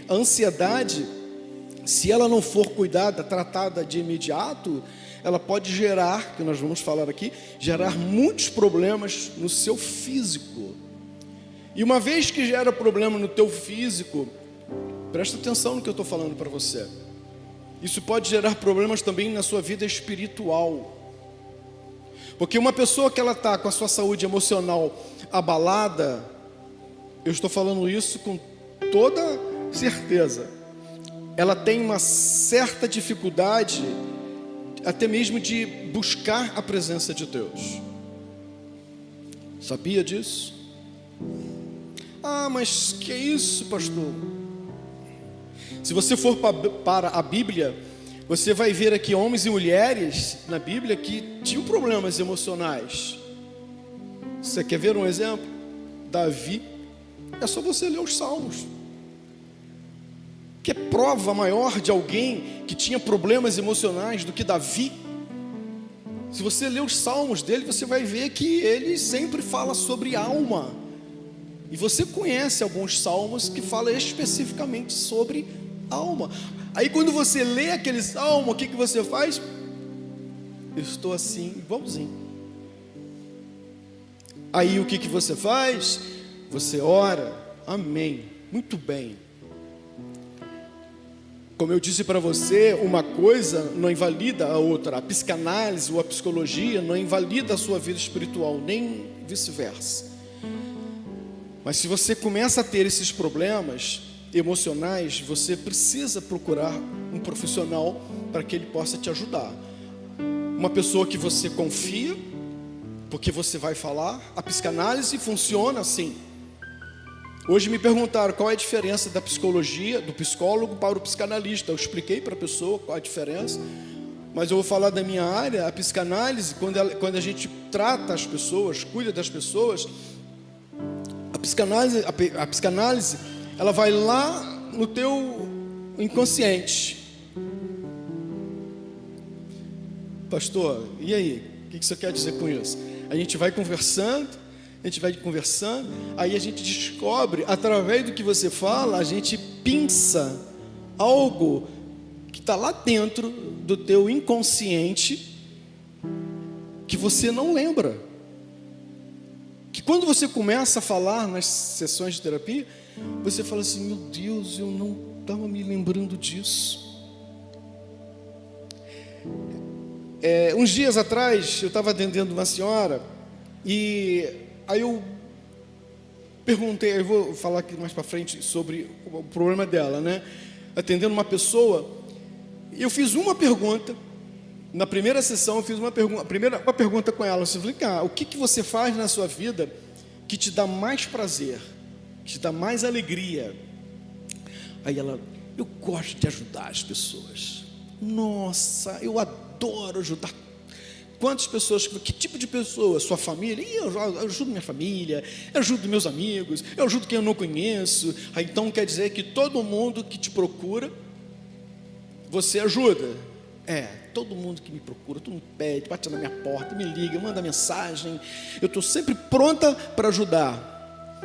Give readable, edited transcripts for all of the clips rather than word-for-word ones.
a ansiedade, se ela não for cuidada, tratada de imediato, ela pode gerar, que nós vamos falar aqui, gerar muitos problemas no seu físico. E uma vez que gera problema no teu físico, presta atenção no que eu estou falando para você. Isso pode gerar problemas também na sua vida espiritual. Porque uma pessoa que ela está com a sua saúde emocional abalada, eu estou falando isso com toda certeza, ela tem uma certa dificuldade até mesmo de buscar a presença de Deus. Sabia disso? Ah, mas que é isso, pastor? Se você for para a Bíblia, você vai ver aqui homens e mulheres na Bíblia que tinham problemas emocionais. Você quer ver um exemplo? Davi. É só você ler os Salmos. Que é prova maior de alguém que tinha problemas emocionais do que Davi. Se você ler os Salmos dele, você vai ver que ele sempre fala sobre alma. E você conhece alguns Salmos que falam especificamente sobre alma. Aí quando você lê aquele Salmo, o que você faz? Eu estou assim, igualzinho. Aí o que você faz? Você ora, amém, muito bem. Como eu disse para você, uma coisa não invalida a outra. A psicanálise ou a psicologia não invalida a sua vida espiritual, nem vice-versa. Mas se você começa a ter esses problemas emocionais, você precisa procurar um profissional para que ele possa te ajudar. Uma pessoa que você confia, porque você vai falar. A psicanálise funciona assim. Hoje me perguntaram qual é a diferença da psicologia, do psicólogo para o psicanalista. Eu expliquei para a pessoa qual é a diferença, mas eu vou falar da minha área. A psicanálise, quando a gente trata as pessoas, cuida das pessoas, a psicanálise, ela vai lá no teu inconsciente. Pastor, e aí? O que você quer dizer com isso? A gente vai conversando, aí a gente descobre, através do que você fala, a gente pinça algo que está lá dentro do teu inconsciente, que você não lembra. Que quando você começa a falar nas sessões de terapia, você fala assim, meu Deus, eu não estava me lembrando disso. Uns dias atrás, eu estava atendendo uma senhora, e aí eu perguntei, eu vou falar aqui mais para frente sobre o problema dela, né? Atendendo uma pessoa, eu fiz uma pergunta, na primeira sessão eu fiz uma pergunta com ela, eu falei, o que você faz na sua vida que te dá mais prazer, que te dá mais alegria? Aí ela, eu gosto de ajudar as pessoas. Nossa, eu adoro ajudar. Quantas pessoas, que tipo de pessoa? Sua família? Eu ajudo minha família, eu ajudo meus amigos, eu ajudo quem eu não conheço. Aí, então quer dizer que todo mundo que te procura, você ajuda? Todo mundo que me procura, todo mundo pede, bate na minha porta, me liga, manda mensagem. Eu estou sempre pronta para ajudar.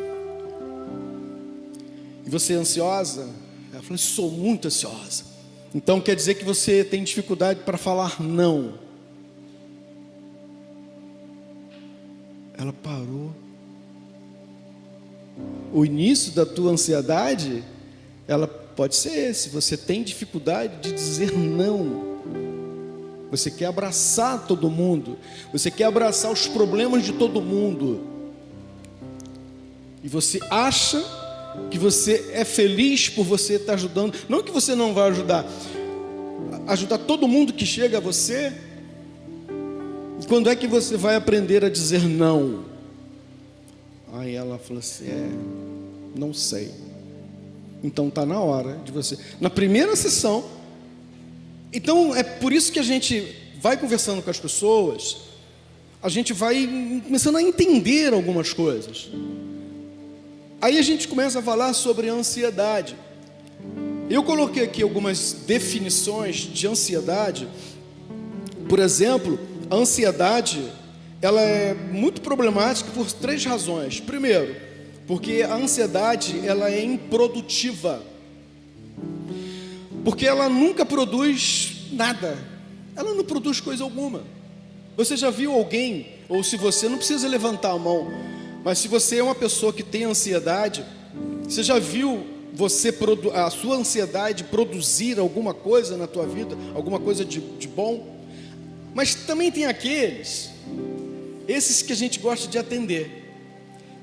E você é ansiosa? Ela falou, sou muito ansiosa. Então quer dizer que você tem dificuldade para falar não. Ela parou. O início da tua ansiedade, ela pode ser esse. Você tem dificuldade de dizer não. Você quer abraçar todo mundo. Você quer abraçar os problemas de todo mundo. E você acha que você é feliz por você estar ajudando. Não que você não vai ajudar todo mundo que chega a você. E quando é que você vai aprender a dizer não? Aí ela falou assim, não sei. Então está na hora de você, na primeira sessão. Então é por isso que a gente vai conversando com as pessoas, a gente vai começando a entender algumas coisas. Aí a gente começa a falar sobre a ansiedade. Eu coloquei aqui algumas definições de ansiedade. Por exemplo, a ansiedade, ela é muito problemática por 3 razões. Primeiro, porque a ansiedade, ela é improdutiva. Porque ela nunca produz nada. Ela não produz coisa alguma. Você já viu alguém, ou se você, não precisa levantar a mão, mas se você é uma pessoa que tem ansiedade, você já viu a sua ansiedade produzir alguma coisa na tua vida, alguma coisa de bom? Mas também tem esses que a gente gosta de atender.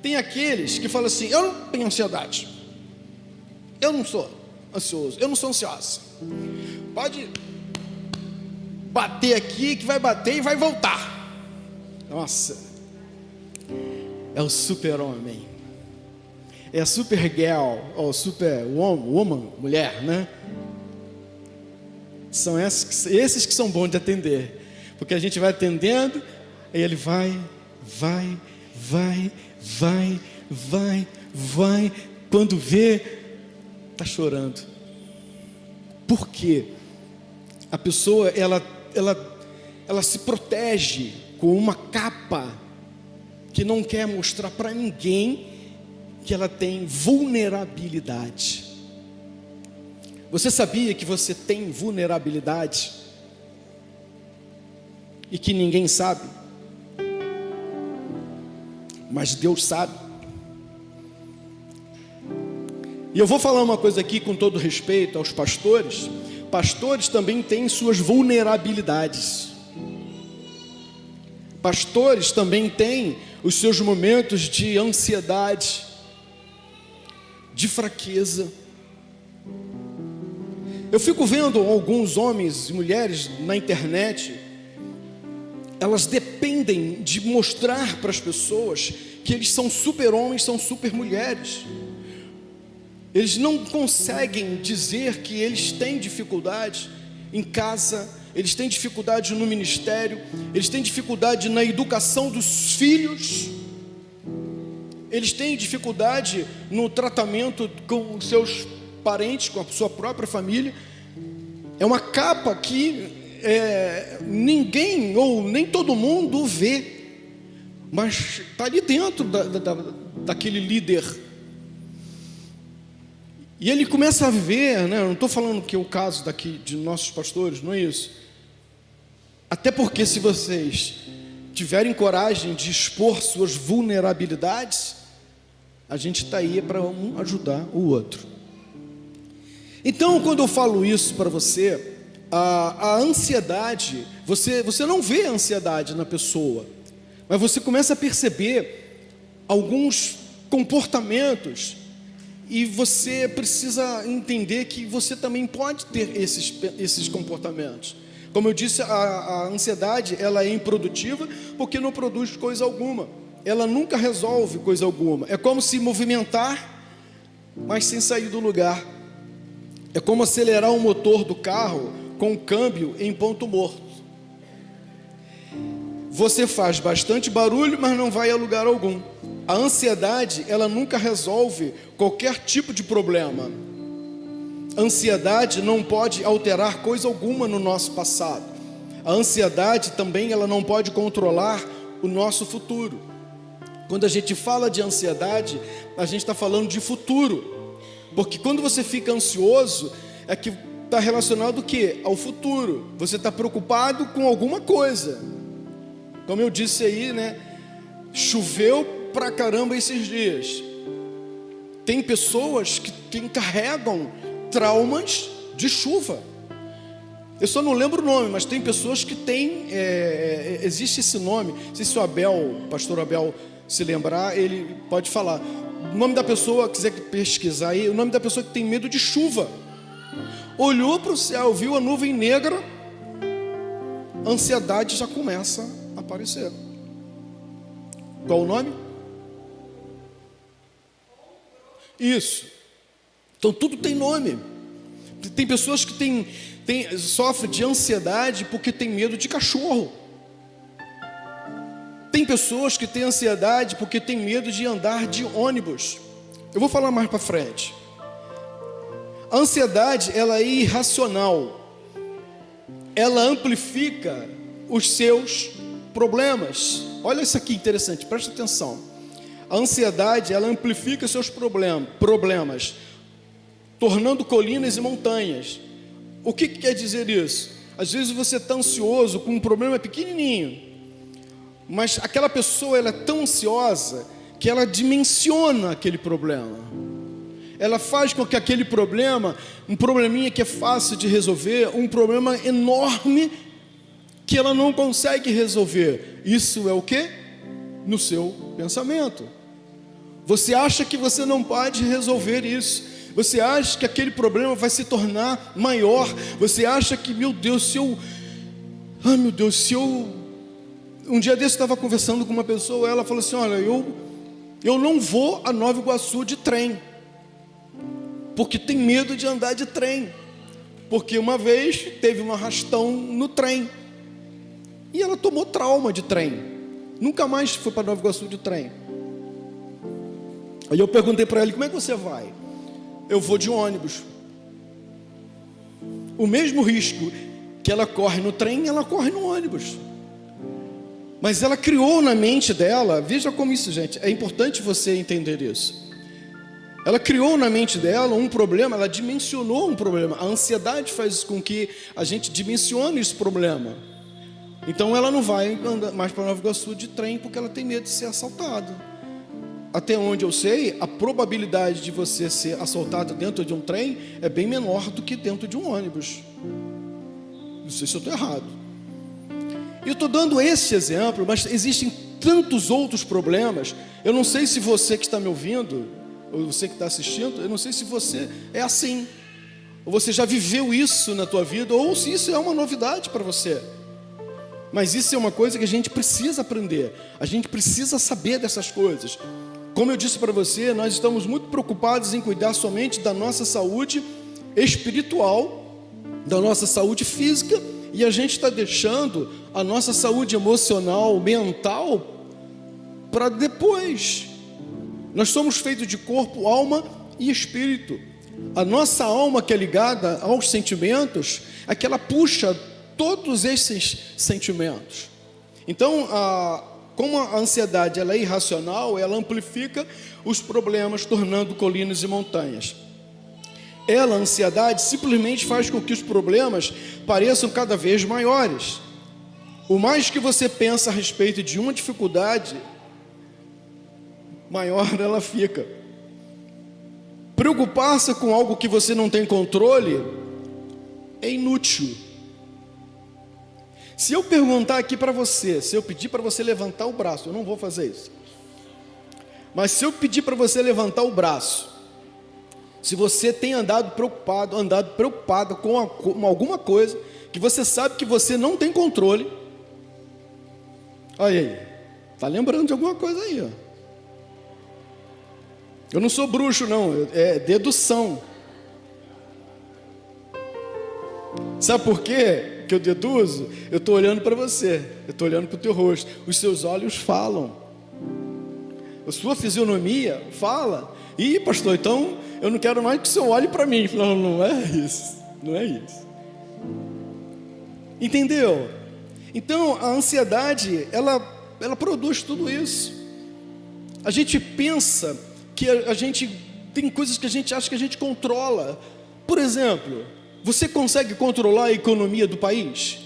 Tem aqueles que falam assim: eu não tenho ansiedade, eu não sou ansioso, eu não sou ansiosa. Pode bater aqui, que vai bater e vai voltar. Nossa, é o super-homem, é a super-girl, ou super-woman, mulher, né? São esses que são bons de atender, porque a gente vai atendendo, e ele vai, quando vê, está chorando. Por quê? A pessoa, ela se protege com uma capa que não quer mostrar para ninguém que ela tem vulnerabilidade. Você sabia que você tem vulnerabilidade e que ninguém sabe? Mas Deus sabe. E eu vou falar uma coisa aqui com todo respeito aos pastores. Pastores também têm suas vulnerabilidades. Pastores também têm os seus momentos de ansiedade, de fraqueza. Eu fico vendo alguns homens e mulheres na internet, elas dependem de mostrar para as pessoas que eles são super-homens, são super-mulheres. Eles não conseguem dizer que eles têm dificuldade em casa, eles têm dificuldade no ministério, eles têm dificuldade na educação dos filhos, eles têm dificuldade no tratamento com os seus parentes, com a sua própria família. É uma capa que ninguém ou nem todo mundo vê, mas está ali dentro daquele líder. E ele começa a ver, né? Eu não estou falando que é o caso daqui de nossos pastores, não é isso. Até porque se vocês tiverem coragem de expor suas vulnerabilidades, a gente está aí para um ajudar o outro. Então, quando eu falo isso para você, a ansiedade, você não vê a ansiedade na pessoa, mas você começa a perceber alguns comportamentos, e você precisa entender que você também pode ter esses comportamentos. Como eu disse, a ansiedade, ela é improdutiva, porque não produz coisa alguma. Ela nunca resolve coisa alguma. É como se movimentar, mas sem sair do lugar. É como acelerar o motor do carro com o câmbio em ponto morto. Você faz bastante barulho, mas não vai a lugar algum. A ansiedade, ela nunca resolve qualquer tipo de problema. A ansiedade não pode alterar coisa alguma no nosso passado. A ansiedade também, ela não pode controlar o nosso futuro. Quando a gente fala de ansiedade, a gente está falando de futuro. Porque quando você fica ansioso, é que está relacionado o quê? Ao futuro. Você está preocupado com alguma coisa. Como eu disse aí, né? Choveu pra caramba esses dias. Tem pessoas que carregam traumas de chuva. Eu só não lembro o nome, mas tem pessoas que têm, existe esse nome. Não sei se o pastor Abel se lembrar, ele pode falar. O nome da pessoa, quiser pesquisar aí, o nome da pessoa que tem medo de chuva. Olhou para o céu, viu a nuvem negra, a ansiedade já começa a aparecer. Qual o nome? Isso. Então tudo tem nome. Tem pessoas que sofrem de ansiedade porque tem medo de cachorro. Tem pessoas que têm ansiedade porque tem medo de andar de ônibus. Eu vou falar mais para frente. A ansiedade, ela é irracional. Ela amplifica os seus problemas. Olha isso aqui interessante, presta atenção. A ansiedade, ela amplifica seus problemas, tornando colinas e montanhas. O que quer dizer isso? Às vezes você está ansioso com um problema pequenininho, mas aquela pessoa ela é tão ansiosa que ela dimensiona aquele problema. Ela faz com que aquele problema, um probleminha que é fácil de resolver, um problema enorme que ela não consegue resolver. Isso é o quê? No seu pensamento. Você acha que você não pode resolver isso. Você acha que aquele problema vai se tornar maior. Você acha que, meu Deus, se eu... Um dia desse eu estava conversando com uma pessoa, ela falou assim, olha, eu não vou a Nova Iguaçu de trem, porque tem medo de andar de trem, porque uma vez teve um arrastão no trem, e ela tomou trauma de trem, nunca mais foi para Nova Iguaçu de trem. Aí eu perguntei para ela, como é que você vai? Eu vou de ônibus. O mesmo risco que ela corre no trem, ela corre no ônibus. Mas ela criou na mente dela, veja como isso, gente, é importante você entender isso. Ela criou na mente dela um problema, ela dimensionou um problema. A ansiedade faz com que a gente dimensione esse problema. Então ela não vai mais para Nova Iguaçu de trem porque ela tem medo de ser assaltada. Até onde eu sei, a probabilidade de você ser assaltado dentro de um trem é bem menor do que dentro de um ônibus. Não sei se eu estou errado. Eu estou dando esse exemplo, mas existem tantos outros problemas. Eu não sei se você que está me ouvindo, ou você que está assistindo, eu não sei se você é assim, ou você já viveu isso na tua vida, ou se isso é uma novidade para você. Mas isso é uma coisa que a gente precisa aprender. A gente precisa saber dessas coisas. Como eu disse para você, nós estamos muito preocupados em cuidar somente da nossa saúde espiritual, da nossa saúde física, e a gente está deixando a nossa saúde emocional, mental, para depois. Nós somos feitos de corpo, alma e espírito. A nossa alma, que é ligada aos sentimentos, é que ela puxa todos esses sentimentos. Então, como a ansiedade ela é irracional, ela amplifica os problemas, tornando colinas e montanhas. A ansiedade, simplesmente faz com que os problemas pareçam cada vez maiores. O mais que você pensa a respeito de uma dificuldade, maior ela fica. Preocupar-se com algo que você não tem controle é inútil. Se eu perguntar aqui para você, se eu pedir para você levantar o braço, eu não vou fazer isso, mas se eu pedir para você levantar o braço, se você tem andado preocupado com alguma coisa, que você sabe que você não tem controle, olha aí, está lembrando de alguma coisa aí, ó. Eu não sou bruxo não, é dedução. Sabe por quê que eu deduzo? Eu estou olhando para você, eu estou olhando para o teu rosto, os seus olhos falam, a sua fisionomia fala. Ih, pastor, então eu não quero mais que o senhor olhe para mim. Não, não é isso, não é isso. Entendeu? Então a ansiedade, ela produz tudo isso. A gente pensa que a gente tem coisas que a gente acha que a gente controla. Por exemplo, você consegue controlar a economia do país?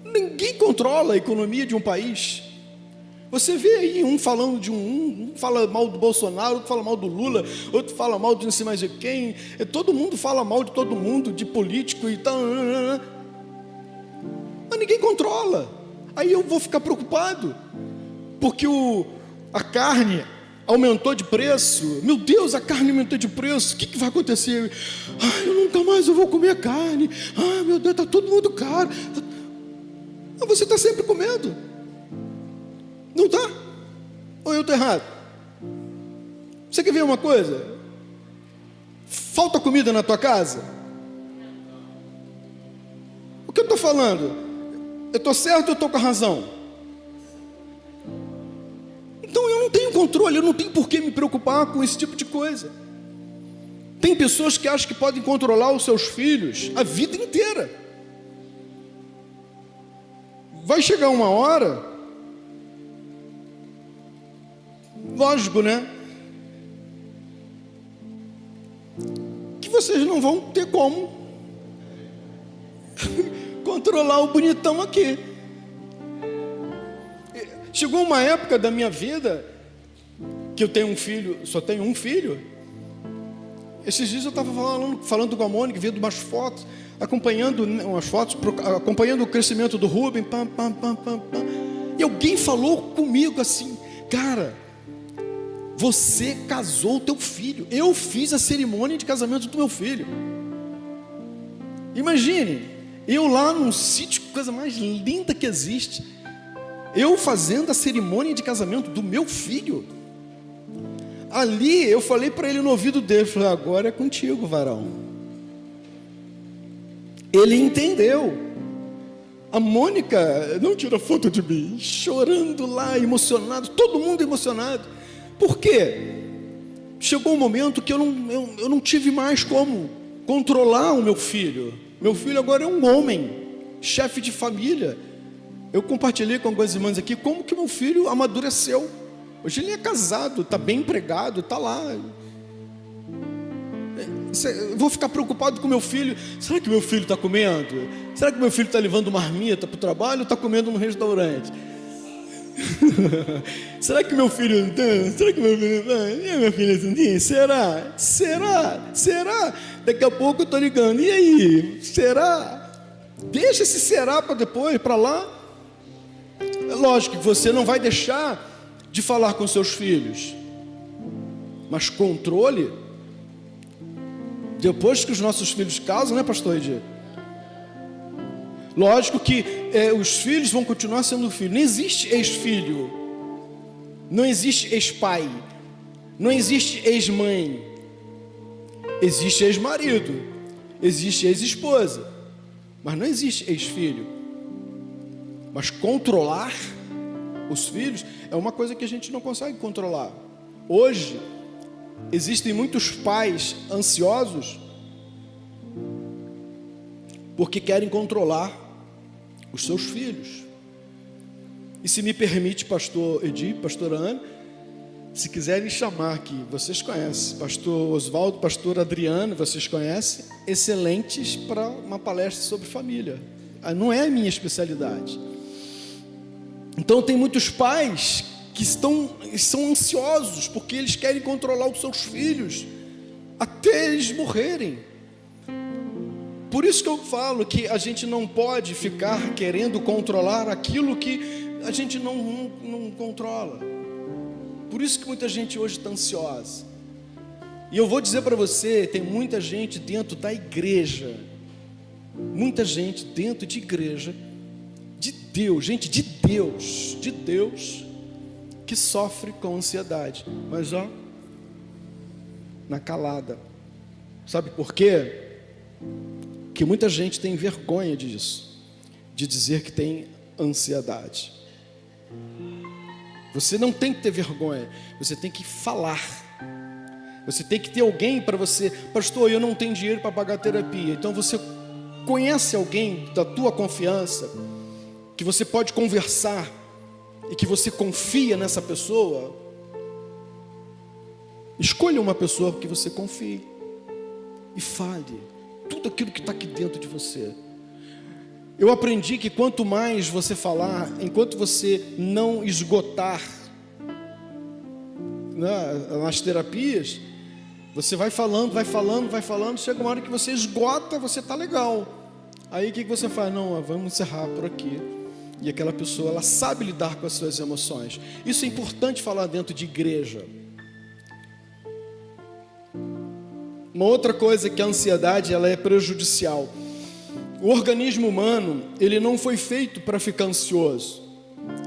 Ninguém controla a economia de um país. Você vê aí um falando de um fala mal do Bolsonaro, outro fala mal do Lula, outro fala mal de não sei mais de quem. Todo mundo fala mal de todo mundo, de político e tal. Mas ninguém controla. Aí eu vou ficar preocupado, porque a carne aumentou de preço. Meu Deus, a carne aumentou de preço. O que vai acontecer? Eu nunca mais vou comer carne. Meu Deus, está todo mundo caro. Mas você está sempre comendo. Não está? Ou eu estou errado? Você quer ver uma coisa? Falta comida na tua casa? O que eu estou falando? Eu estou certo ou eu estou com a razão? Então eu não tenho controle, eu não tenho por que me preocupar com esse tipo de coisa. Tem pessoas que acham que podem controlar os seus filhos a vida inteira. Vai chegar uma hora, lógico, né, que vocês não vão ter como controlar o bonitão aqui. Chegou uma época da minha vida que eu tenho um filho, só tenho um filho. Esses dias eu estava falando com a Mônica, vendo umas fotos, acompanhando o crescimento do Rubem, e alguém falou comigo assim: cara, você casou o teu filho. Eu fiz a cerimônia de casamento do meu filho. Imagine, eu lá num sítio, coisa mais linda que existe, eu fazendo a cerimônia de casamento do meu filho. Ali eu falei para ele no ouvido dele, falei: agora é contigo, varão. Ele entendeu. A Mônica não tira foto de mim, chorando lá, emocionado, todo mundo emocionado. Por quê? Chegou um momento que eu não tive mais como controlar o meu filho. Meu filho agora é um homem, chefe de família. Eu compartilhei com algumas irmãs aqui como que meu filho amadureceu. Hoje ele é casado, está bem empregado, está lá. Eu vou ficar preocupado com meu filho. Será que meu filho está comendo? Será que meu filho está levando marmita para o trabalho ou está comendo no restaurante? Será que meu filho... Será que meu filho... minha filha Sandinha? Será? Daqui a pouco eu estou ligando. E aí? Será? Deixa esse será para depois, para lá. É lógico que você não vai deixar de falar com seus filhos, mas controle, depois que os nossos filhos casam, né, pastor Edir? Lógico que os filhos vão continuar sendo filhos. Não existe ex-filho, não existe ex-pai, não existe ex-mãe. Existe ex-marido, existe ex-esposa, mas não existe ex-filho. Mas controlar os filhos é uma coisa que a gente não consegue controlar. Hoje existem muitos pais ansiosos porque querem controlar os seus filhos. E se me permite, pastor Edi, pastora Ana, se quiserem chamar aqui, vocês conhecem, pastor Oswaldo, pastor Adriano, vocês conhecem, excelentes para uma palestra sobre família. Não é a minha especialidade. Então tem muitos pais que são ansiosos porque eles querem controlar os seus filhos até eles morrerem. Por isso que eu falo que a gente não pode ficar querendo controlar aquilo que a gente não controla. Por isso que muita gente hoje está ansiosa. E eu vou dizer para você, tem muita gente dentro da igreja, muita gente dentro de igreja, de Deus, gente de Deus, que sofre com ansiedade, mas na calada. Sabe por quê? Porque muita gente tem vergonha disso, de dizer que tem ansiedade. Você não tem que ter vergonha, você tem que falar. Você tem que ter alguém para você: pastor, eu não tenho dinheiro para pagar terapia. Então você conhece alguém da tua confiança, que você pode conversar e que você confia nessa pessoa. Escolha uma pessoa que você confie e fale tudo aquilo que está aqui dentro de você. Eu aprendi que quanto mais você falar, enquanto você não esgotar nas terapias, você vai falando, chega uma hora que você esgota, você está legal. Aí o que você faz? Não, vamos encerrar por aqui. E aquela pessoa, ela sabe lidar com as suas emoções. Isso é importante falar dentro de igreja. Uma outra coisa que a ansiedade, ela é prejudicial. O organismo humano, ele não foi feito para ficar ansioso.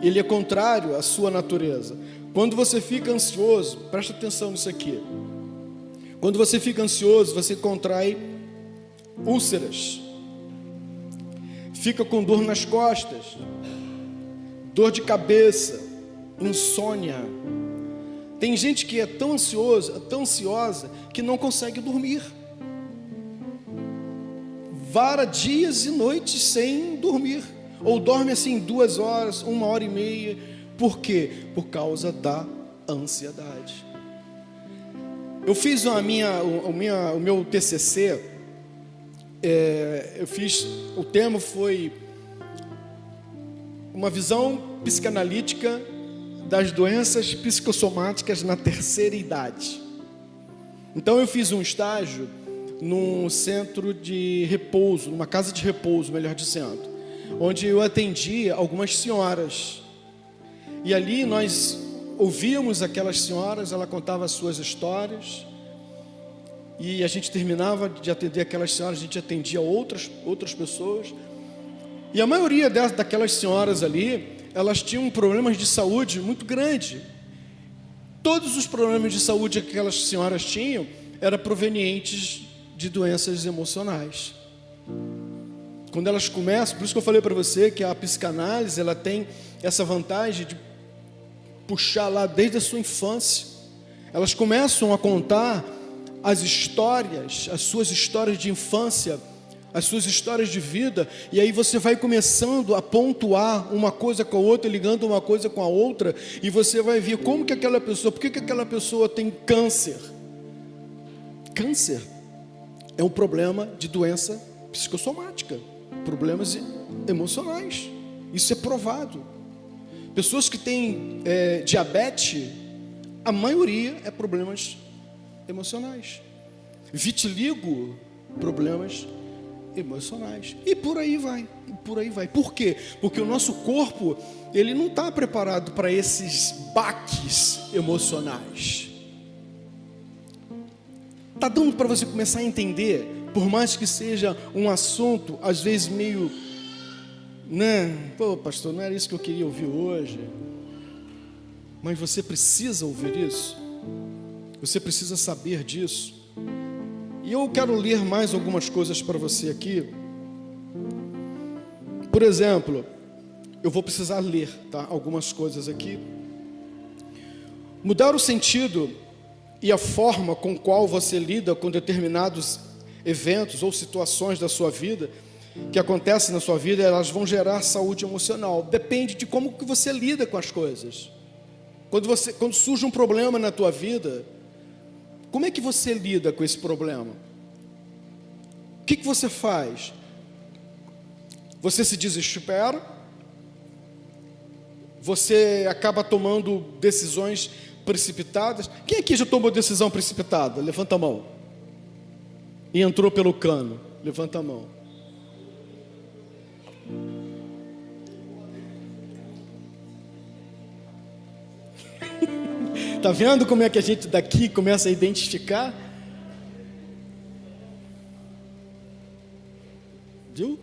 Ele é contrário à sua natureza. Quando você fica ansioso, presta atenção nisso aqui. Quando você fica ansioso, você contrai úlceras. Fica com dor nas costas, dor de cabeça, insônia. Tem gente que é tão ansiosa, que não consegue dormir. Vara dias e noites sem dormir. Ou dorme assim 2 horas, 1h30. Por quê? Por causa da ansiedade. Eu fiz o meu TCC, o tema foi uma visão psicanalítica das doenças psicossomáticas na terceira idade. Então eu fiz um estágio num centro de repouso, numa casa de repouso, melhor dizendo, onde eu atendia algumas senhoras. E ali nós ouvíamos aquelas senhoras, ela contava as suas histórias, e a gente terminava de atender aquelas senhoras, a gente atendia outras pessoas, e a maioria daquelas senhoras ali, elas tinham problemas de saúde muito grande. Todos os problemas de saúde que aquelas senhoras tinham eram provenientes de doenças emocionais. Quando elas começam, por isso que eu falei para você que a psicanálise, ela tem essa vantagem de puxar lá desde a sua infância. Elas começam a contar as histórias, as suas histórias de infância, as suas histórias de vida, e aí você vai começando a pontuar uma coisa com a outra, ligando uma coisa com a outra, e você vai ver como que aquela pessoa, por que aquela pessoa tem câncer? Câncer é um problema de doença psicossomática, problemas emocionais, isso é provado. Pessoas que têm diabetes, a maioria é problemas emocionais. Vitiligo, problemas emocionais. E por aí vai, por aí vai. Por quê? Porque o nosso corpo, ele não está preparado para esses baques emocionais. Está dando para você começar a entender, por mais que seja um assunto, às vezes meio, pô, pastor, não era isso que eu queria ouvir hoje. Mas você precisa ouvir isso. Você precisa saber disso. E eu quero ler mais algumas coisas para você aqui. Por exemplo, eu vou precisar ler, tá? Algumas coisas aqui. Mudar o sentido e a forma com qual você lida com determinados eventos ou situações da sua vida, que acontecem na sua vida, elas vão gerar saúde emocional. Depende de como que você lida com as coisas. Quando surge um problema na tua vida, como é que você lida com esse problema? O que você faz? Você se desespera? Você acaba tomando decisões precipitadas? Quem aqui já tomou decisão precipitada? Levanta a mão. E entrou pelo cano? Levanta a mão. Está vendo como é que a gente daqui começa a identificar? Viu?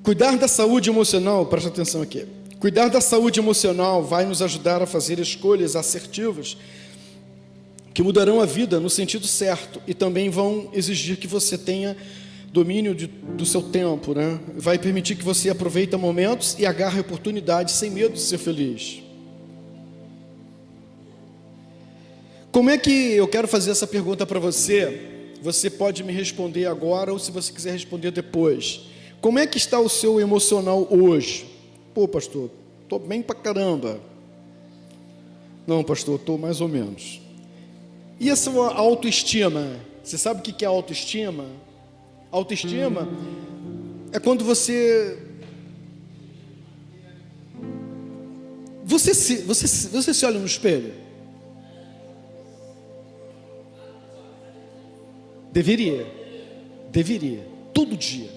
Cuidar da saúde emocional, presta atenção aqui. Cuidar da saúde emocional vai nos ajudar a fazer escolhas assertivas que mudarão a vida no sentido certo e também vão exigir que você tenha domínio do seu tempo, né? Vai permitir que você aproveite momentos e agarre oportunidades sem medo de ser feliz. Como é que eu quero fazer essa pergunta para você? Você pode me responder agora ou se você quiser responder depois. Como é que está o seu emocional hoje? Pô, pastor, estou bem pra caramba. Não, pastor, estou mais ou menos. E a sua autoestima? Você sabe o que é autoestima? Autoestima é quando você se olha no espelho. Deveria, todo dia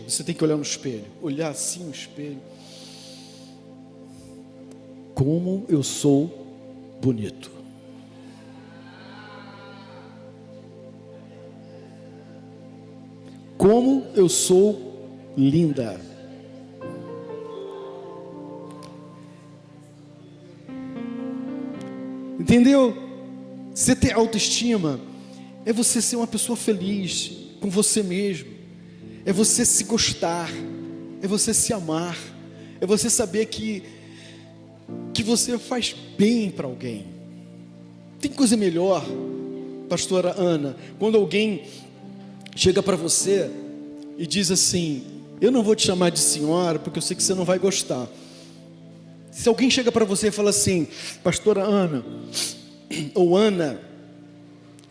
você tem que olhar no espelho, olhar assim no espelho. Como eu sou bonito. Como eu sou linda. Entendeu? Você ter autoestima é você ser uma pessoa feliz com você mesmo. É você se gostar. É você se amar. É você saber que você faz bem para alguém. Tem coisa melhor, pastora Ana, quando alguém chega para você e diz assim: eu não vou te chamar de senhora porque eu sei que você não vai gostar. Se alguém chega para você e fala assim, pastora Ana, ou Ana,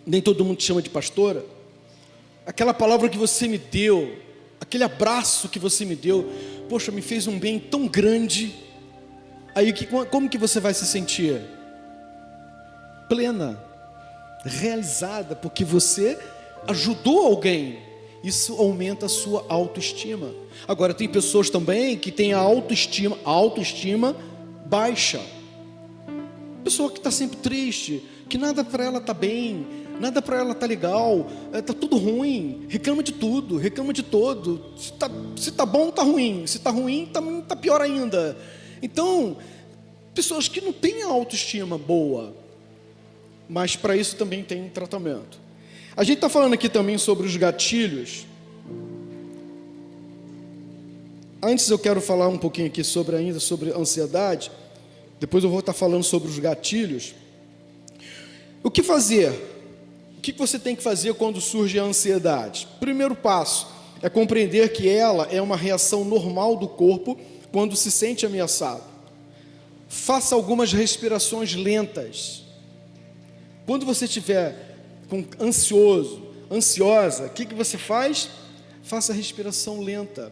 nem todo mundo te chama de pastora, aquela palavra que você me deu, aquele abraço que você me deu, poxa, me fez um bem tão grande. Aí como que você vai se sentir? Plena, realizada, porque você ajudou alguém. Isso aumenta a sua autoestima. Agora, tem pessoas também que têm a autoestima baixa. Pessoa que está sempre triste, que nada para ela está bem, nada para ela está legal, está tudo ruim, reclama de tudo, reclama de todo. Se está bom, está ruim, se está ruim, está pior ainda. Então, pessoas que não têm a autoestima boa, mas para isso também tem um tratamento. A gente está falando aqui também sobre os gatilhos. Antes eu quero falar um pouquinho aqui ainda sobre ansiedade. Depois eu vou estar falando sobre os gatilhos. O que fazer? O que você tem que fazer quando surge a ansiedade? Primeiro passo é compreender que ela é uma reação normal do corpo quando se sente ameaçado. Faça algumas respirações lentas. Quando você estiver ansiosa, o que você faz? Faça respiração lenta.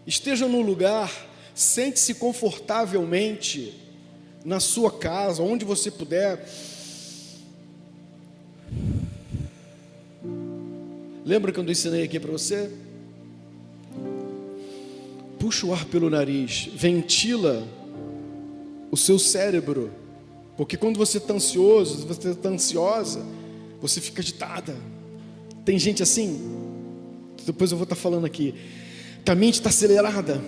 Esteja num lugar, sente-se confortavelmente na sua casa, onde você puder. Lembra quando eu ensinei aqui para você? Puxa o ar pelo nariz, ventila o seu cérebro, porque quando você está ansioso, você está ansiosa, você fica agitada. Tem gente assim, depois eu vou estar falando aqui, que a mente está acelerada,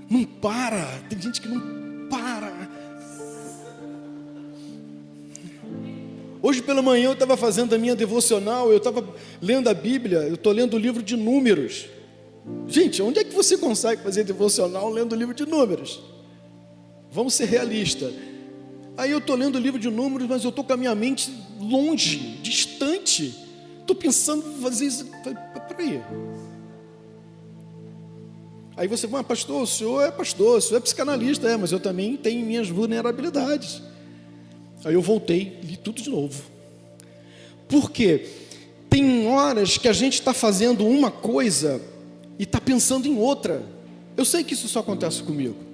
não para, tem gente que não para. Hoje pela manhã eu estava fazendo a minha devocional, eu estava lendo a Bíblia, eu estou lendo o livro de Números. Gente, onde é que você consegue fazer devocional lendo o livro de Números? Vamos ser realistas. Aí eu estou lendo o livro de Números, mas eu estou com a minha mente longe, distante. Estou pensando em fazer isso. Peraí. Aí você fala, pastor, o senhor é psicanalista, mas eu também tenho minhas vulnerabilidades. Aí eu voltei, li tudo de novo. Por quê? Tem horas que a gente está fazendo uma coisa e está pensando em outra. Eu sei que isso só acontece comigo.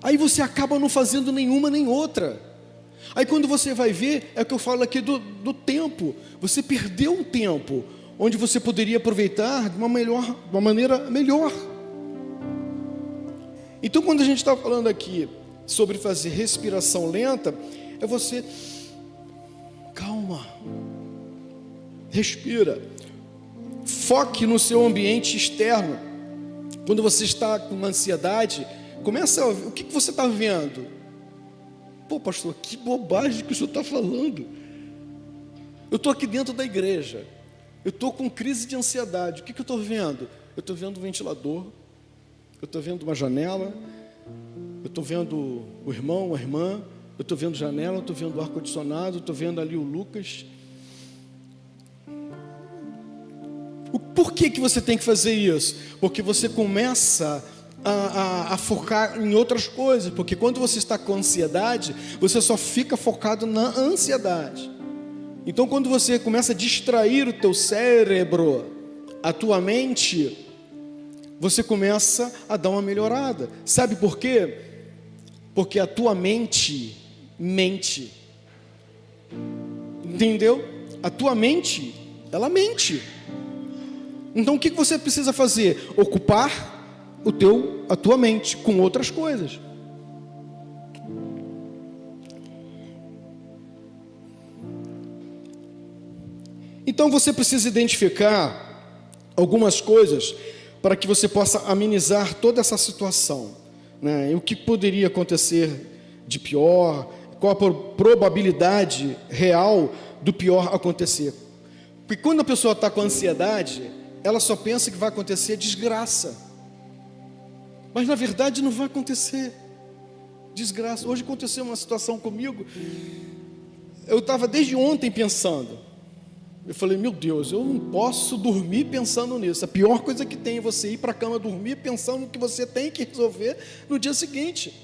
Aí você acaba não fazendo nenhuma nem outra. Aí quando você vai ver, é o que eu falo aqui do tempo. Você perdeu um tempo onde você poderia aproveitar de uma maneira melhor. Então quando a gente está falando aqui sobre fazer respiração lenta, é você, calma, respira, foque no seu ambiente externo. Quando você está com ansiedade, começa a ouvir, o que você está vendo? Pô, pastor, que bobagem que o senhor está falando. Eu estou aqui dentro da igreja, eu estou com crise de ansiedade. O que eu estou vendo? Eu estou vendo um ventilador, eu estou vendo uma janela, eu estou vendo o irmão, a irmã, eu estou vendo janela, eu estou vendo o ar-condicionado, eu estou vendo ali o Lucas. Por que você tem que fazer isso? Porque você começa a focar em outras coisas, porque quando você está com ansiedade, você só fica focado na ansiedade. Então quando você começa a distrair o teu cérebro, a tua mente, você começa a dar uma melhorada. Sabe por quê? Porque a tua mente mente. Entendeu? A tua mente, ela mente. Então o que você precisa fazer? Ocupar a tua mente com outras coisas. Então você precisa identificar algumas coisas para que você possa amenizar toda essa situação, né? E o que poderia acontecer de pior, qual a probabilidade real do pior acontecer. Porque quando a pessoa está com ansiedade, ela só pensa que vai acontecer desgraça. Mas na verdade não vai acontecer desgraça. Hoje aconteceu uma situação comigo. Eu estava desde ontem pensando, Eu falei, meu Deus, eu não posso dormir pensando nisso. A pior coisa que tem é você ir para a cama dormir pensando no que você tem que resolver no dia seguinte.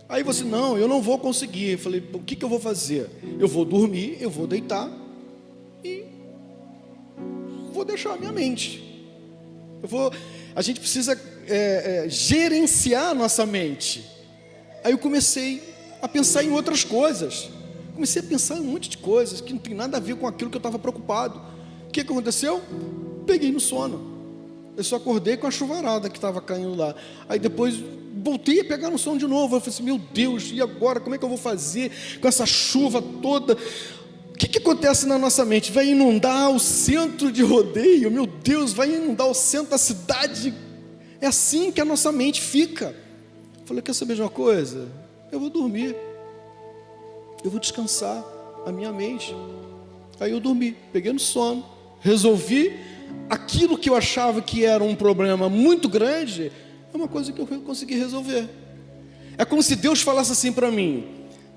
Aí você, não, eu não vou conseguir. Eu falei, o que eu vou fazer? Eu vou dormir, eu vou deitar e vou deixar a minha mente. A gente precisa gerenciar a nossa mente. Aí eu comecei a pensar em outras coisas. Comecei a pensar em um monte de coisas que não tem nada a ver com aquilo que eu estava preocupado. O que aconteceu? Peguei no sono. Eu só acordei com a chuvarada que estava caindo lá. Aí depois voltei a pegar no sono de novo. Eu falei assim, meu Deus, e agora? Como é que eu vou fazer com essa chuva toda? O que acontece na nossa mente? Vai inundar o centro de Rodeio? Meu Deus, vai inundar o centro da cidade? É assim que a nossa mente fica. Eu falei, quer saber de uma coisa? Eu vou dormir. Eu vou descansar a minha mente. Aí eu dormi, peguei no sono, resolvi aquilo que eu achava que era um problema muito grande, é uma coisa que eu consegui resolver. É como se Deus falasse assim para mim,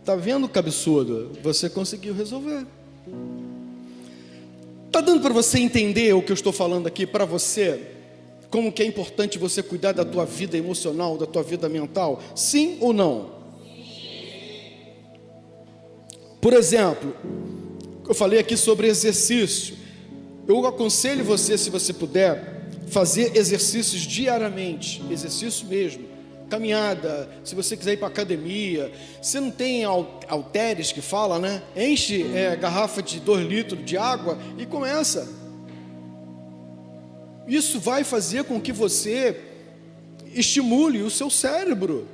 tá vendo, cabeçudo? Você conseguiu resolver. Tá dando para você entender o que eu estou falando aqui para você? Como que é importante você cuidar da tua vida emocional, da tua vida mental? Sim ou não? Por exemplo, eu falei aqui sobre exercício. Eu aconselho você, se você puder, fazer exercícios diariamente, exercício mesmo, caminhada, se você quiser ir para academia, se não tem halteres que fala, né? Enche garrafa de 2 litros de água e começa. Isso vai fazer com que você estimule o seu cérebro.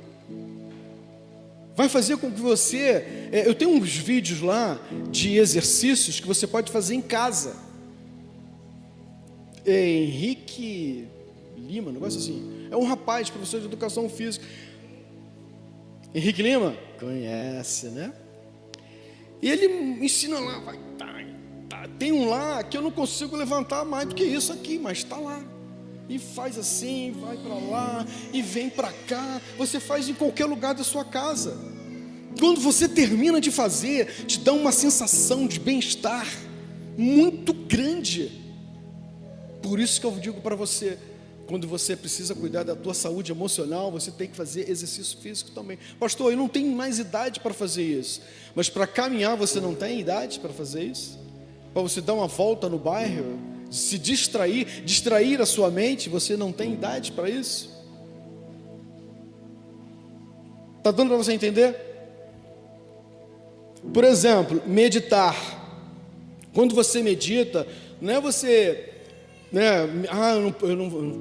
Vai fazer com que você... eu tenho uns vídeos lá de exercícios que você pode fazer em casa. Henrique Lima, um negócio assim. É um rapaz, professor de educação física. Henrique Lima? Conhece, né? E ele ensina lá, tem um lá que eu não consigo levantar mais do que isso aqui, mas está lá. E faz assim, vai para lá, e vem para cá. Você faz em qualquer lugar da sua casa. Quando você termina de fazer, te dá uma sensação de bem-estar muito grande. Por isso que eu digo para você, quando você precisa cuidar da tua saúde emocional, você tem que fazer exercício físico também. Pastor, eu não tenho mais idade para fazer isso. Mas para caminhar você não tem idade para fazer isso? Para você dar uma volta no bairro, se distrair a sua mente, você não tem idade para isso? Está dando para você entender? Por exemplo, meditar. Quando você medita, não é você...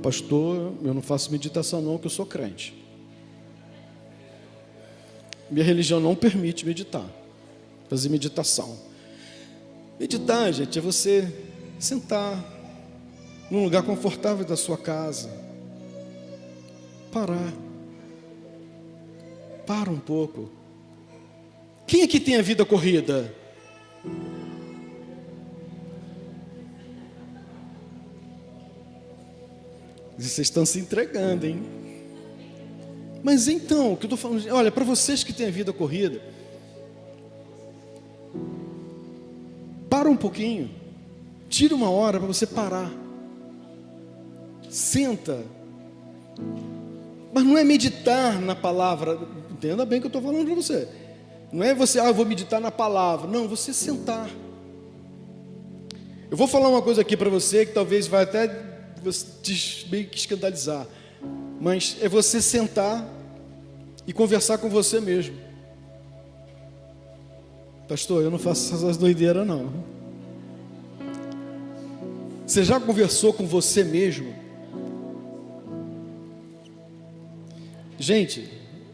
pastor, eu não faço meditação não, que eu sou crente. Minha religião não permite meditar, fazer meditação. Meditar, gente, é você sentar num lugar confortável da sua casa, para um pouco. Quem aqui tem a vida corrida? Vocês estão se entregando, hein? Mas então, o que eu estou falando, olha, para vocês que têm a vida corrida, para um pouquinho, tira uma hora para você parar, senta, mas não é meditar na palavra, entenda bem o que eu estou falando para você, não é você, eu vou meditar na palavra, não, você sentar. Eu vou falar uma coisa aqui para você que talvez vai até te meio que escandalizar, mas é você sentar e conversar com você mesmo. Pastor, eu não faço essas doideiras não. Você já conversou com você mesmo? Gente,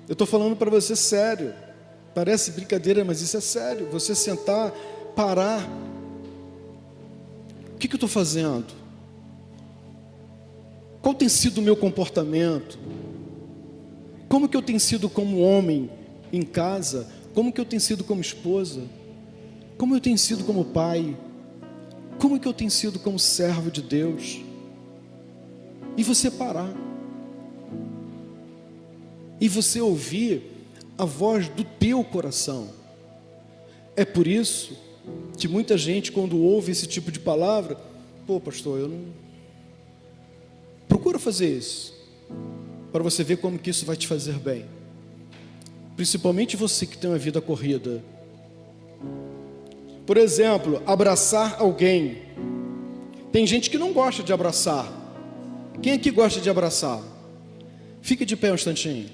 eu estou falando para você sério. Parece brincadeira, mas isso é sério. Você sentar, parar. O que eu estou fazendo? Qual tem sido o meu comportamento? Como que eu tenho sido como homem em casa? Como que eu tenho sido como esposa? Como eu tenho sido como pai? Como que eu tenho sido como servo de Deus? E você parar. E você ouvir a voz do teu coração. É por isso que muita gente, quando ouve esse tipo de palavra, pô, pastor, eu não... Procura fazer isso, para você ver como que isso vai te fazer bem. Principalmente você que tem uma vida corrida. Por exemplo, abraçar alguém. Tem gente que não gosta de abraçar. Quem aqui gosta de abraçar? Fique de pé um instantinho.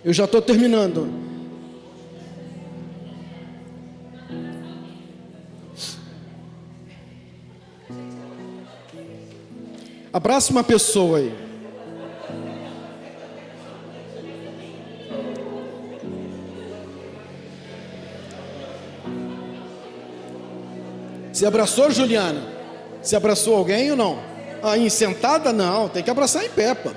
Eu já estou terminando. Abraça uma pessoa aí. Você abraçou, Juliana? Você abraçou alguém ou não? Aí, sentada? Não, tem que abraçar em pé, pô.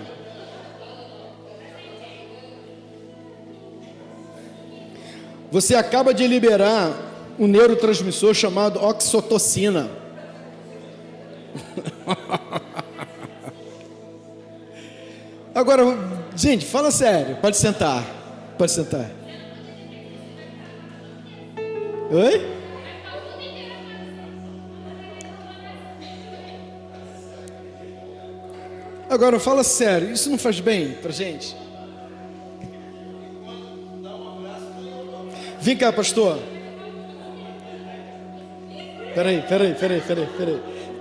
Você acaba de liberar um neurotransmissor chamado oxitocina. Agora, gente, fala sério. Pode sentar. Pode sentar. Oi? Agora, fala sério. Isso não faz bem pra gente? Vem cá, pastor. Peraí.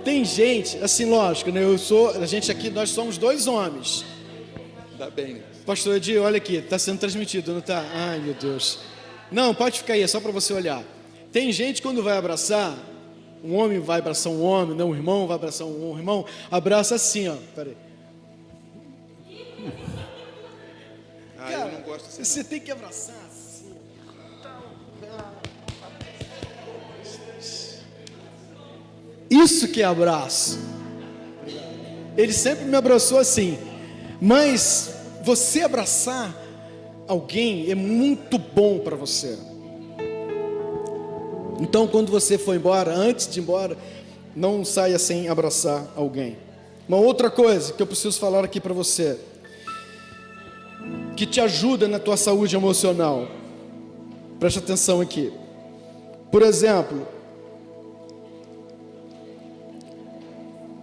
Tem gente, assim, lógico, né? A gente aqui, nós somos dois homens. Tá bem. Pastor Edir, olha aqui, está sendo transmitido, não está? Ai, meu Deus. Não, pode ficar aí, é só para você olhar. Tem gente, quando vai abraçar, um homem vai abraçar um homem, não, um irmão vai abraçar um irmão, abraça assim, ó. Peraí. Cara, eu não gosto assim. Você tem que abraçar assim. Isso que é abraço. Ele sempre me abraçou assim. Mas você abraçar alguém é muito bom para você. Então, quando você for embora, antes de ir embora, não saia sem abraçar alguém. Uma outra coisa que eu preciso falar aqui para você, que te ajuda na tua saúde emocional. Preste atenção aqui. Por exemplo,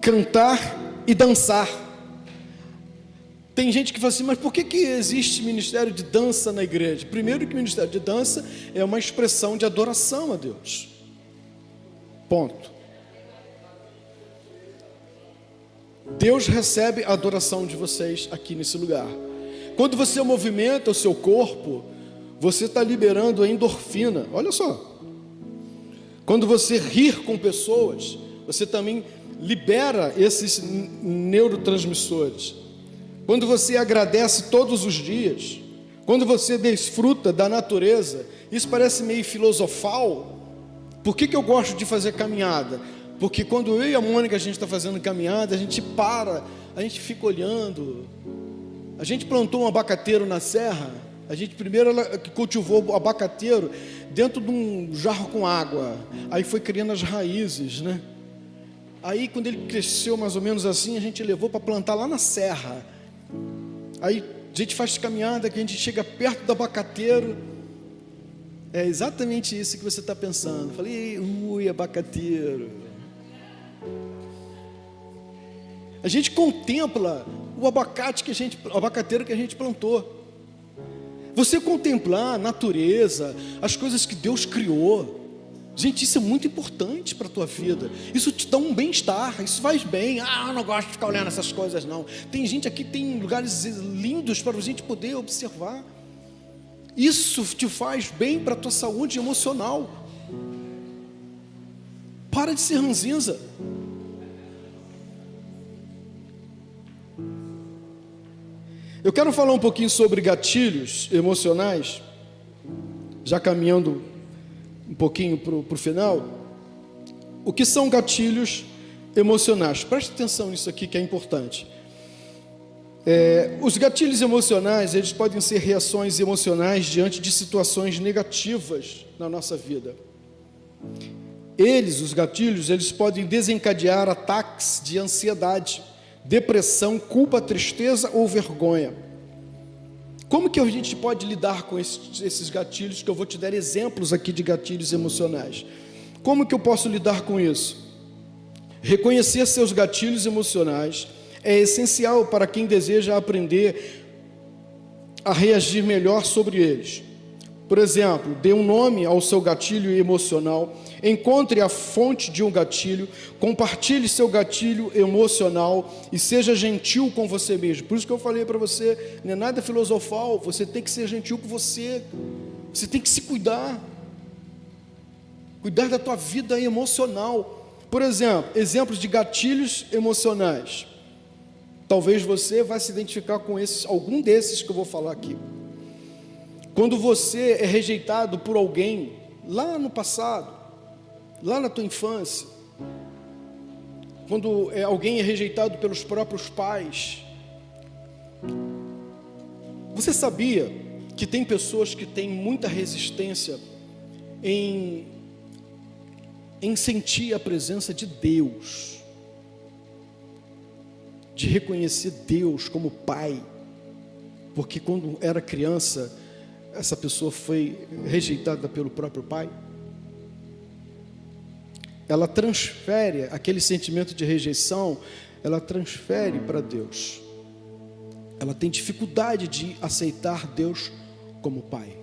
cantar e dançar. Tem gente que fala assim, mas por que existe ministério de dança na igreja? Primeiro que o ministério de dança é uma expressão de adoração a Deus. Ponto. Deus recebe a adoração de vocês aqui nesse lugar. Quando você movimenta o seu corpo, você está liberando a endorfina. Olha só. Quando você rir com pessoas, você também libera esses neurotransmissores. Quando você agradece todos os dias, quando você desfruta da natureza, isso parece meio filosofal. Por que eu gosto de fazer caminhada? Porque quando eu e a Mônica a gente está fazendo caminhada, a gente para, a gente fica olhando. A gente plantou um abacateiro na serra, a gente primeiro cultivou o abacateiro dentro de um jarro com água, aí foi criando as raízes, né? Aí quando ele cresceu mais ou menos assim, a gente levou para plantar lá na serra. Aí a gente faz caminhada, que a gente chega perto do abacateiro. É exatamente isso que você está pensando. Falei, abacateiro. A gente contempla o abacateiro que a gente plantou. Você contemplar a natureza, as coisas que Deus criou. Gente, isso é muito importante para a tua vida. Isso te dá um bem-estar, isso faz bem. Eu não gosto de ficar olhando essas coisas não. Tem gente aqui que tem lugares lindos para a gente poder observar. Isso te faz bem para a tua saúde emocional. Para de ser ranzinza. Eu quero falar um pouquinho sobre gatilhos emocionais, já caminhando um pouquinho para o final. O que são gatilhos emocionais? Preste atenção nisso aqui que é importante. Os gatilhos emocionais, eles podem ser reações emocionais diante de situações negativas na nossa vida. Os gatilhos, eles podem desencadear ataques de ansiedade, depressão, culpa, tristeza ou vergonha. Como que a gente pode lidar com esses gatilhos, que eu vou te dar exemplos aqui de gatilhos emocionais? Como que eu posso lidar com isso? Reconhecer seus gatilhos emocionais é essencial para quem deseja aprender a reagir melhor sobre eles. Por exemplo, dê um nome ao seu gatilho emocional, encontre a fonte de um gatilho, compartilhe seu gatilho emocional e seja gentil com você mesmo. Por isso que eu falei para você, não é nada filosofal, você tem que ser gentil com você tem que se cuidar da tua vida emocional. Por exemplo, exemplos de gatilhos emocionais. Talvez você vá se identificar com algum desses que eu vou falar aqui. Quando você é rejeitado por alguém lá no passado, lá na tua infância, quando alguém é rejeitado pelos próprios pais, você sabia que tem pessoas que têm muita resistência em sentir a presença de Deus, de reconhecer Deus como Pai, porque quando era criança, essa pessoa foi rejeitada pelo próprio pai? Ela transfere aquele sentimento de rejeição, ela transfere para Deus. Ela tem dificuldade de aceitar Deus como Pai.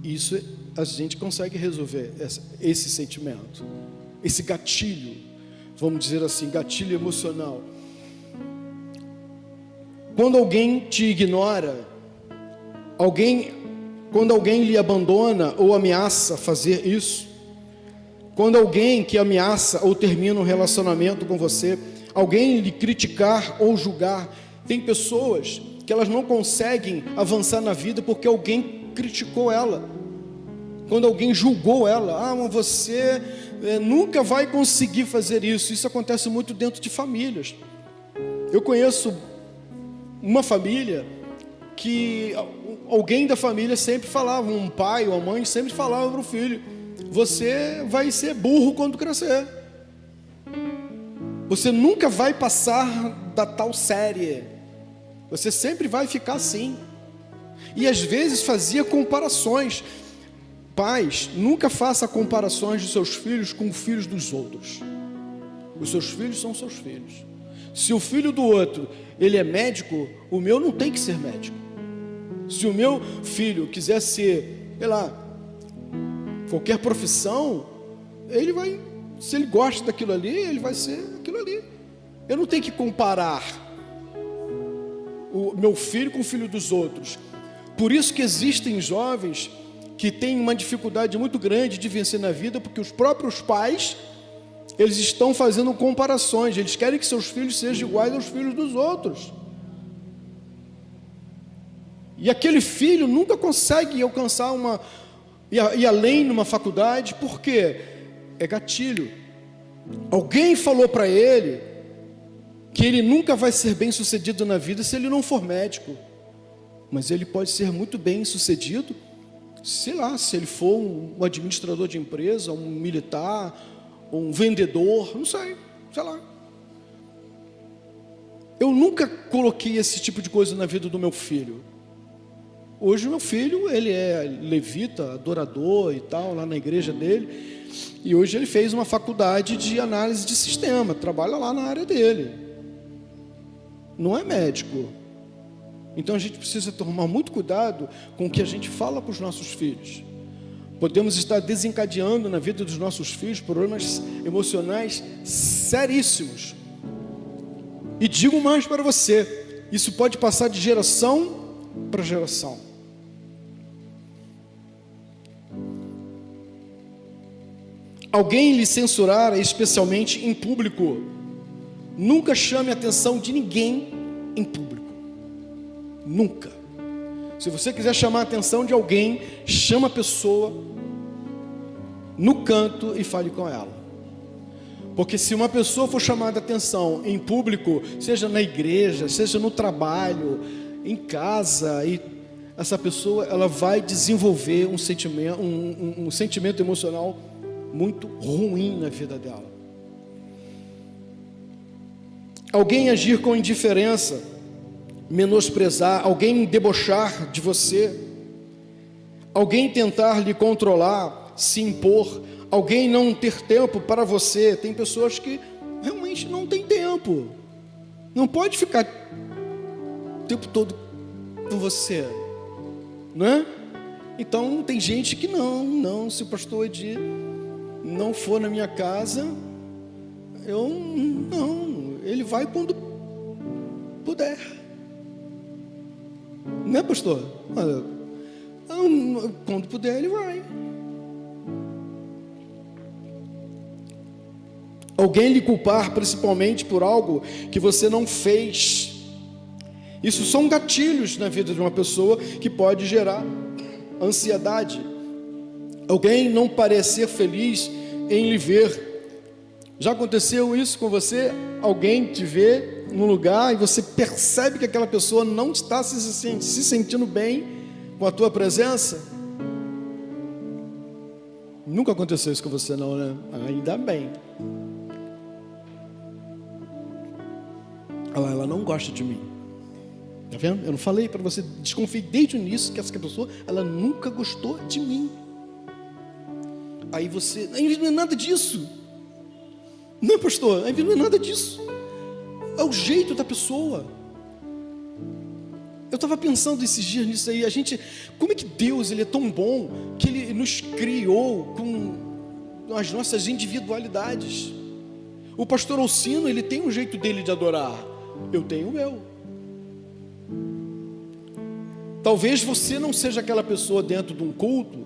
Isso a gente consegue resolver, esse sentimento, esse gatilho, vamos dizer assim, gatilho emocional. Quando alguém te ignora, quando alguém lhe abandona ou ameaça fazer isso, quando alguém que ameaça ou termina um relacionamento com você, alguém lhe criticar ou julgar, tem pessoas que elas não conseguem avançar na vida porque alguém criticou ela, quando alguém julgou ela, mas você nunca vai conseguir fazer isso. Isso acontece muito dentro de famílias. Eu conheço uma família que alguém da família sempre falava, um pai ou uma mãe sempre falava para o filho: você vai ser burro quando crescer, você nunca vai passar da tal série, você sempre vai ficar assim. E às vezes fazia comparações. Pais, nunca faça comparações de seus filhos com os filhos dos outros. Os seus filhos são seus filhos. Se o filho do outro, ele é médico, o meu não tem que ser médico. Se o meu filho quiser ser, sei lá, qualquer profissão, ele vai, se ele gosta daquilo ali, ele vai ser aquilo ali. Eu não tenho que comparar o meu filho com o filho dos outros. Por isso que existem jovens que têm uma dificuldade muito grande de vencer na vida, porque os próprios pais, eles estão fazendo comparações, eles querem que seus filhos sejam iguais aos filhos dos outros. E aquele filho nunca consegue alcançar ir além numa faculdade, porque é gatilho. Alguém falou para ele que ele nunca vai ser bem sucedido na vida se ele não for médico, mas ele pode ser muito bem sucedido, sei lá, se ele for um administrador de empresa, um militar, um vendedor, não sei lá. Eu nunca coloquei esse tipo de coisa na vida do meu filho. Hoje o meu filho, ele é levita, adorador e tal, lá na igreja dele, e hoje ele fez uma faculdade de análise de sistema, trabalha lá na área dele, não é médico. Então a gente precisa tomar muito cuidado com o que a gente fala para os nossos filhos. Podemos estar desencadeando na vida dos nossos filhos problemas emocionais seríssimos. E digo mais para você, isso pode passar de geração para geração. Alguém lhe censurar, especialmente em público. Nunca chame a atenção de ninguém em público. Nunca. Se você quiser chamar a atenção de alguém, chama a pessoa no canto e fale com ela. Porque se uma pessoa for chamada a atenção em público, seja na igreja, seja no trabalho, em casa, e essa pessoa ela vai desenvolver um sentimento emocional muito ruim na vida dela. Alguém agir com indiferença, menosprezar, alguém debochar de você, alguém tentar lhe controlar, se impor, alguém não ter tempo para você. Tem pessoas que realmente não têm tempo, não pode ficar o tempo todo com você, não é? Então tem gente que não, se o pastor Edir não for na minha casa, ele vai quando puder, não é, pastor? Quando puder ele vai. Alguém lhe culpar principalmente por algo que você não fez, isso são gatilhos na vida de uma pessoa que pode gerar ansiedade. Alguém não parecer feliz em lhe ver. Já aconteceu isso com você? Alguém te vê num lugar e você percebe que aquela pessoa não está se sentindo bem com a tua presença? Nunca aconteceu isso com você não, né? Ainda bem. Olha lá, ela não gosta de mim. Tá vendo? Eu não falei para você, desconfiei desde o início que essa pessoa, ela nunca gostou de mim. Aí você, não é nada disso. Não, pastor, não é nada disso. É o jeito da pessoa. Eu estava pensando esses dias nisso aí. Como é que Deus, Ele é tão bom que Ele nos criou com as nossas individualidades. O pastor Alcino, ele tem um jeito dele de adorar. Eu tenho o meu. Talvez você não seja aquela pessoa dentro de um culto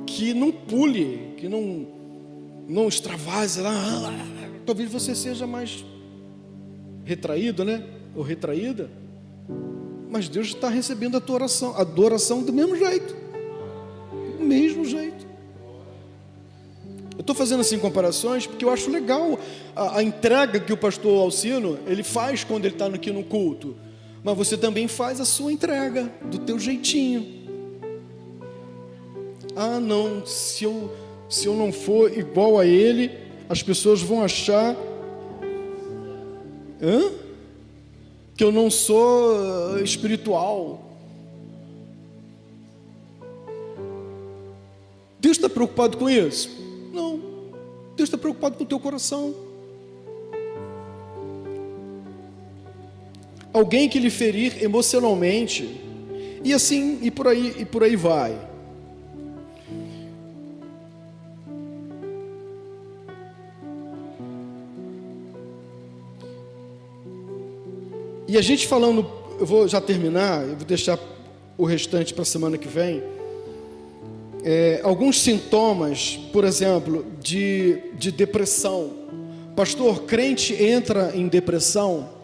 que não pule, que não extravase lá. Talvez você seja mais retraído, né? Ou retraída. Mas Deus está recebendo a tua oração, a adoração do mesmo jeito. Do mesmo jeito. Eu estou fazendo assim comparações porque eu acho legal a entrega que o pastor Alcino ele faz quando ele está aqui no culto. Mas você também faz a sua entrega do teu jeitinho. Não, se eu não for igual a ele, as pessoas vão achar que eu não sou espiritual. Deus está preocupado com isso? Não. Deus está preocupado com o teu coração. Alguém que lhe ferir emocionalmente, e assim, e por aí vai. E a gente falando, eu vou já terminar, eu vou deixar o restante para a semana que vem. Alguns sintomas, por exemplo, de depressão. Pastor, crente entra em depressão?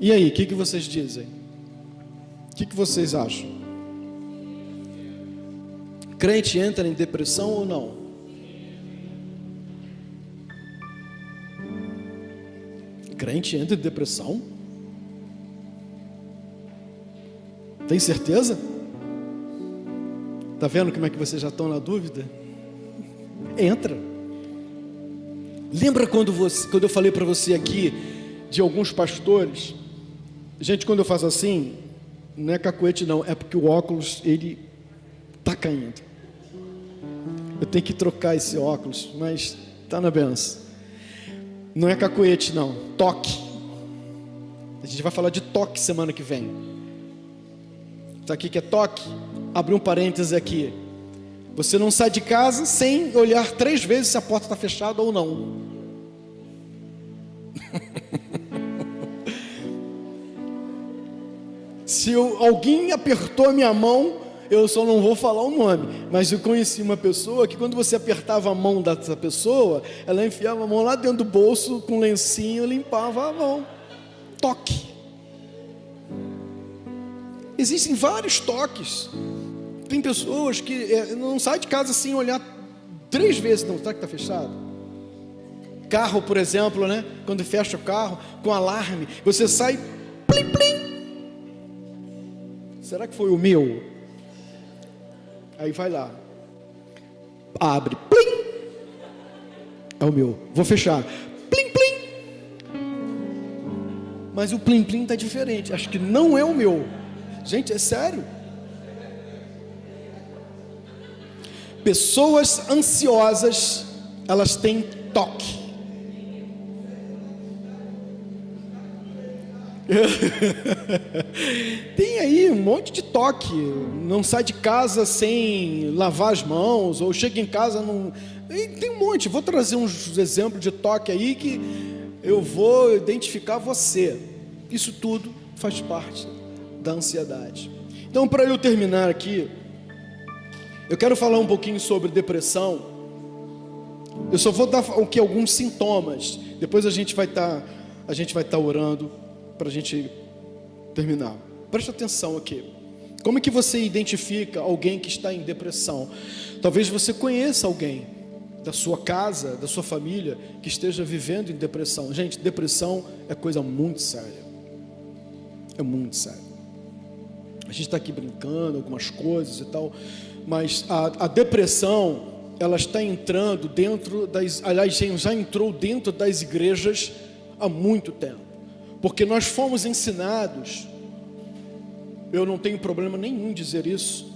E aí, o que vocês dizem? O que vocês acham? Crente entra em depressão ou não? Crente entra em depressão? Tem certeza? Está vendo como é que vocês já estão na dúvida? Entra. Lembra quando eu falei para você aqui de alguns pastores? Gente, quando eu faço assim, não é cacuete não, é porque o óculos, ele está caindo. Eu tenho que trocar esse óculos, mas está na benção. Não é cacuete não, toque. A gente vai falar de toque semana que vem. Está aqui que é toque. Abre um parêntese aqui. Você não sai de casa sem olhar 3 vezes se a porta está fechada ou não. Se alguém apertou a minha mão, eu só não vou falar o nome, mas eu conheci uma pessoa que quando você apertava a mão dessa pessoa, ela enfiava a mão lá dentro do bolso com um lencinho, limpava a mão. Toque. Existem vários toques. Tem pessoas que não saem de casa sem olhar 3 vezes. Não, será que está fechado? Carro, por exemplo, né? Quando fecha o carro com alarme, você sai, plim, plim. Será que foi o meu? Aí vai lá, abre, plim. É o meu. Vou fechar, plim, plim. mas o plim-plim está diferente. Acho que não é o meu. Gente, é sério. Pessoas ansiosas, elas têm toque. Tem aí um monte de toque. Não sai de casa sem lavar as mãos, ou chega em casa não. Tem um monte. Vou trazer uns exemplos de toque aí que eu vou identificar você. Isso tudo faz parte da ansiedade. Então, para eu terminar aqui, eu quero falar um pouquinho sobre depressão. Eu só vou dar alguns sintomas. Depois a gente vai estar orando para a gente terminar. Preste atenção aqui. Como é que você identifica alguém que está em depressão? Talvez você conheça alguém da sua casa, da sua família, que esteja vivendo em depressão. Gente, depressão é coisa muito séria. É muito sério. A gente está aqui brincando, algumas coisas e tal, mas a depressão, ela está entrando dentro aliás, já entrou dentro das igrejas há muito tempo. Porque nós fomos ensinados, eu não tenho problema nenhum em dizer isso,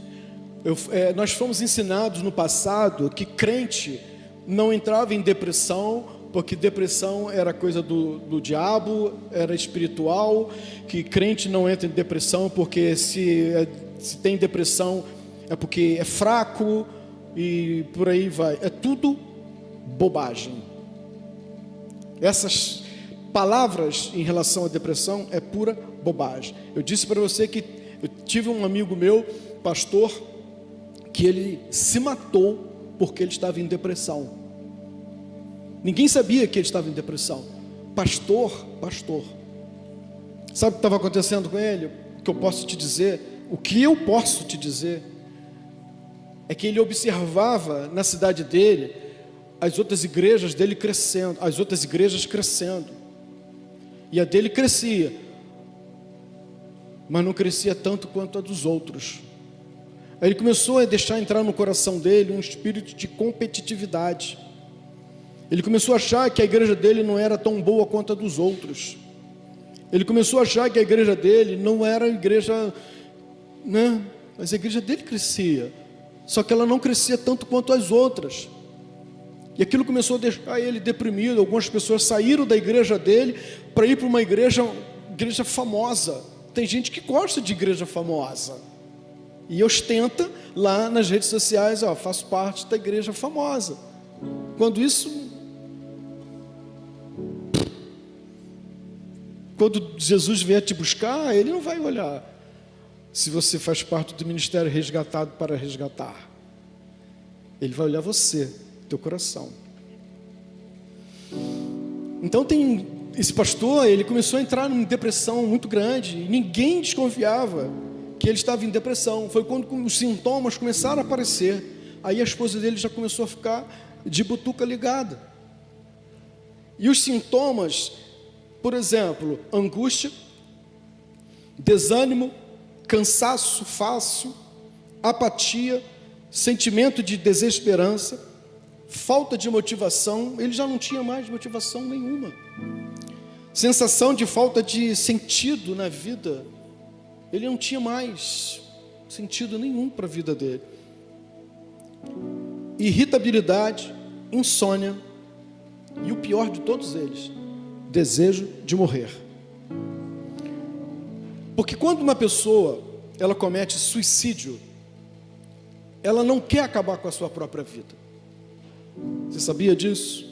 nós fomos ensinados no passado que crente não entrava em depressão, porque depressão era coisa do diabo, era espiritual, que crente não entra em depressão porque se tem depressão é porque é fraco e por aí vai. É tudo bobagem. Essas palavras em relação à depressão é pura bobagem. Eu disse para você que eu tive um amigo meu, pastor, que ele se matou porque ele estava em depressão. Ninguém sabia que ele estava em depressão. Pastor. Sabe o que estava acontecendo com ele? O que eu posso te dizer? O que eu posso te dizer é que ele observava na cidade dele as outras igrejas dele crescendo, as outras igrejas crescendo. E a dele crescia, mas não crescia tanto quanto a dos outros. Aí ele começou a deixar entrar no coração dele um espírito de competitividade. Ele começou a achar que a igreja dele não era tão boa quanto a dos outros. Ele começou a achar que a igreja dele não era a igreja, né? Mas a igreja dele crescia, só que ela não crescia tanto quanto as outras. E aquilo começou a deixar ele deprimido. Algumas pessoas saíram da igreja dele para ir para uma igreja famosa. Tem gente que gosta de igreja famosa e ostenta lá nas redes sociais, faço parte da igreja famosa. Quando Jesus vier te buscar, ele não vai olhar se você faz parte do ministério resgatado para resgatar. Ele vai olhar você, teu coração. Então esse pastor, ele começou a entrar em depressão muito grande, e ninguém desconfiava que ele estava em depressão. Foi quando os sintomas começaram a aparecer, aí a esposa dele já começou a ficar de butuca ligada. E os sintomas, por exemplo, angústia, desânimo, cansaço fácil, apatia, sentimento de desesperança, falta de motivação. Ele já não tinha mais motivação nenhuma. Sensação de falta de sentido na vida. Ele não tinha mais sentido nenhum para a vida dele. Irritabilidade, insônia e o pior de todos eles, desejo de morrer. Porque quando uma pessoa ela comete suicídio, ela não quer acabar com a sua própria vida. Você sabia disso?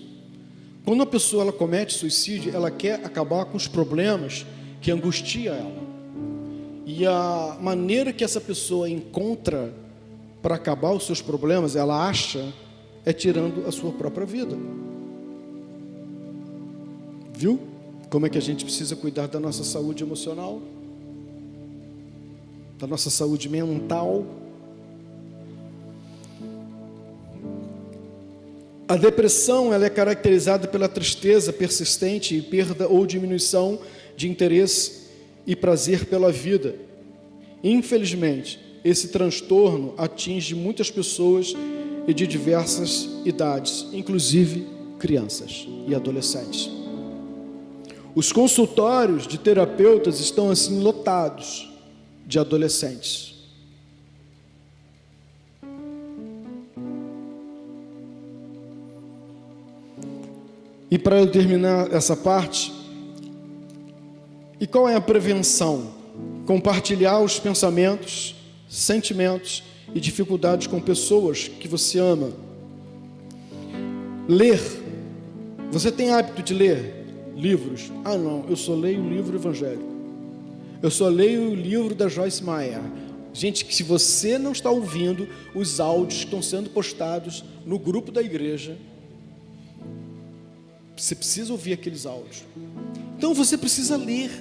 Quando uma pessoa ela comete suicídio, ela quer acabar com os problemas que angustiam ela. E a maneira que essa pessoa encontra para acabar os seus problemas, ela acha, é tirando a sua própria vida. Viu? Como é que a gente precisa cuidar da nossa saúde emocional? Da nossa saúde mental? A depressão, ela é caracterizada pela tristeza persistente e perda ou diminuição de interesse e prazer pela vida. Infelizmente, esse transtorno atinge muitas pessoas e de diversas idades, inclusive crianças e adolescentes. Os consultórios de terapeutas estão assim lotados de adolescentes. E para eu terminar essa parte, e qual é a prevenção? Compartilhar os pensamentos, sentimentos e dificuldades com pessoas que você ama. Ler. Você tem hábito de ler livros? Ah, não, eu só leio o livro evangélico. Eu só leio o livro da Joyce Meyer. Gente, se você não está ouvindo os áudios que estão sendo postados no grupo da igreja, você precisa ouvir aqueles áudios. Então você precisa ler.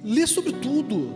Ler sobre tudo.